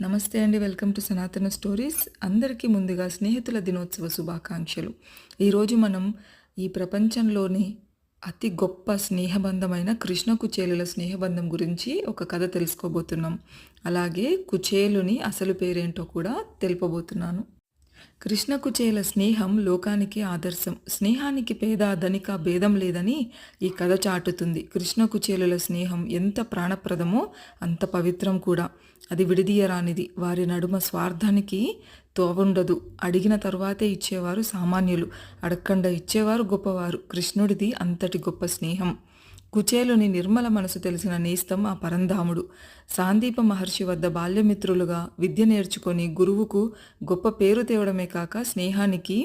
నమస్తే అండి. Welcome to సనాతన స్టోరీస్. అందరికీ ముందుగా స్నేహితుల దినోత్సవ శుభాకాంక్షలు. ఈరోజు మనం ఈ ప్రపంచంలోని అతి గొప్ప స్నేహబంధమైన కృష్ణ కుచేలుల స్నేహబంధం గురించి ఒక కథ తెలుసుకోబోతున్నాం. అలాగే కుచేలుని అసలు పేరేంటో కూడా తెలుపబోతున్నాను. కృష్ణ కుచేల స్నేహం లోకానికి ఆదర్శం. స్నేహానికి పేద ధనిక భేదం లేదని ఈ కథ చాటుతుంది. కృష్ణ కుచేలుల స్నేహం ఎంత ప్రాణప్రదమో అంత పవిత్రం కూడా. అది విడదీయరానిది. వారి నడుమ స్వార్థానికి తోవుండదు. అడిగిన తరువాతే ఇచ్చేవారు సామాన్యులు, అడగకుండా ఇచ్చేవారు గొప్పవారు. కృష్ణుడిది అంతటి గొప్ప స్నేహం. కుచేలుని నిర్మల మనసు తెలిసిన నేస్తం ఆ పరంధాముడు. సాందీప మహర్షి వద్ద బాల్యమిత్రులుగా విద్య నేర్చుకొని గురువుకు గొప్ప పేరు తేవడమే కాక స్నేహానికి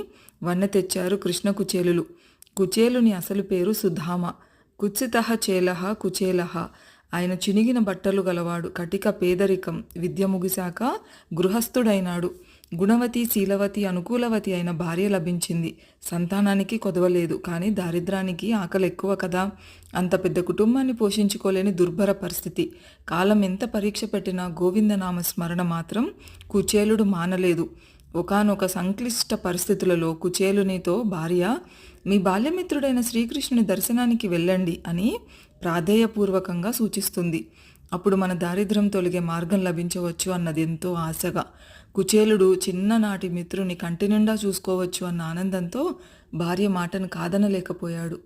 వన్నె తెచ్చారు కృష్ణ కుచేలులు. కుచేలుని అసలు పేరు సుధామ. కుత్సితః చేలః కుచేలః. ఆయన చినిగిన బట్టలు గలవాడు. కటిక పేదరికం. విద్య ముగిశాక గృహస్థుడైనాడు. గుణవతి, శీలవతి, అనుకూలవతి అయిన భార్య లభించింది. సంతానానికి కొదవలేదు. కానీ దారిద్రానికి ఆకలి ఎక్కువ కదా. అంత పెద్ద కుటుంబాన్ని పోషించుకోలేని దుర్భర పరిస్థితి. కాలం ఎంత పరీక్ష పెట్టినా గోవిందనామ స్మరణ మాత్రం కుచేలుడు మానలేదు. ఒకానొక సంక్లిష్ట పరిస్థితులలో కుచేలునితో భార్య, మీ బాల్యమిత్రుడైన శ్రీకృష్ణుని దర్శనానికి వెళ్ళండి అని ప్రాధేయపూర్వకంగా సూచిస్తుంది. అప్పుడు మన దారిద్ర్యం తొలగే మార్గం లభించవచ్చు అన్నది ఎంతో ఆశగా. కుచేలుడు చిన్ననాటి మిత్రుని కంటి నిండా చూసుకోవచ్చు అన్న ఆనందంతో భార్య మాటను కాదనలేకపోయాడు.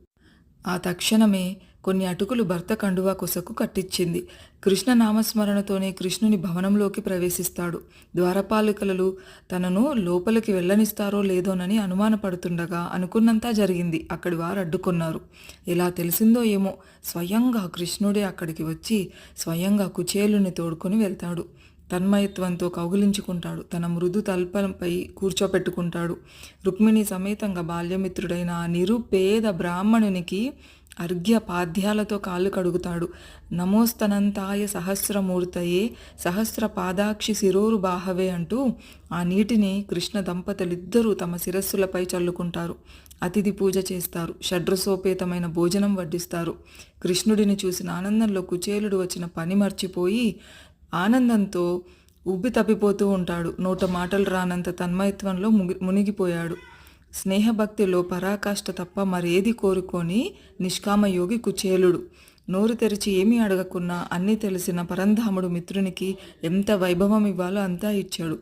ఆ తక్షణమే కొన్ని అటుకులు భర్త కండువా కొసకు కట్టించింది. కృష్ణ నామస్మరణతోనే కృష్ణుని భవనంలోకి ప్రవేశిస్తాడు. ద్వారపాలికలు తనను లోపలికి వెళ్ళనిస్తారో లేదోనని అనుమానపడుతుండగా అనుకున్నంతా జరిగింది. అక్కడి వారు అడ్డుకున్నారు. ఎలా తెలిసిందో ఏమో, స్వయంగా కృష్ణుడే అక్కడికి వచ్చి స్వయంగా కుచేలుని తోడుకొని వెళ్తాడు. తన్మయత్వంతో కౌగిలించుకుంటాడు. తన మృదు తల్పంపై కూర్చోపెట్టుకుంటాడు. రుక్మిణి సమేతంగా బాల్యమిత్రుడైన ఆ నిరుపేద బ్రాహ్మణునికి అర్ఘ్య పాద్యాలతో కాళ్ళు కడుగుతాడు. నమోస్తనంతాయ సహస్రమూర్తయే సహస్ర పాదాక్షి శిరోరు బాహవే అంటూ ఆ నీటిని కృష్ణ దంపతులిద్దరూ తమ శిరస్సులపై చల్లుకుంటారు. అతిథి పూజ చేస్తారు. షడ్రసోపేతమైన భోజనం వడ్డిస్తారు. కృష్ణుడిని చూసిన ఆనందంలో కుచేలుడు వచ్చిన పని మర్చిపోయి ఆనందంతో ఉబ్బి తప్పిపోతూ ఉంటాడు. నోట మాటలు రానంత తన్మయత్వంలో మునిగిపోయాడు. స్నేహభక్తిలో పరాకాష్ఠ తప్ప మరేది కోరుకొని నిష్కామయోగి కుచేలుడు. నోరు తెరిచి ఏమీ అడగకున్నా అన్నీ తెలిసిన పరంధాముడు మిత్రునికి ఎంత వైభవం ఇవ్వాలో అంతా ఇచ్చాడు.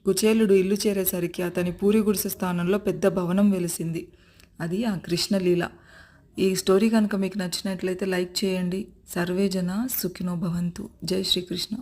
కుచేలుడు ఇల్లు చేరేసరికి అతని పూరి గుడిసె స్థానంలో పెద్ద భవనం వెలిసింది. అది ఆ కృష్ణలీల. ఈ స్టోరీ కనుక మీకు నచ్చినట్లయితే లైక్ చేయండి. సర్వే జన సుఖినో భవంతు. జై శ్రీకృష్ణ.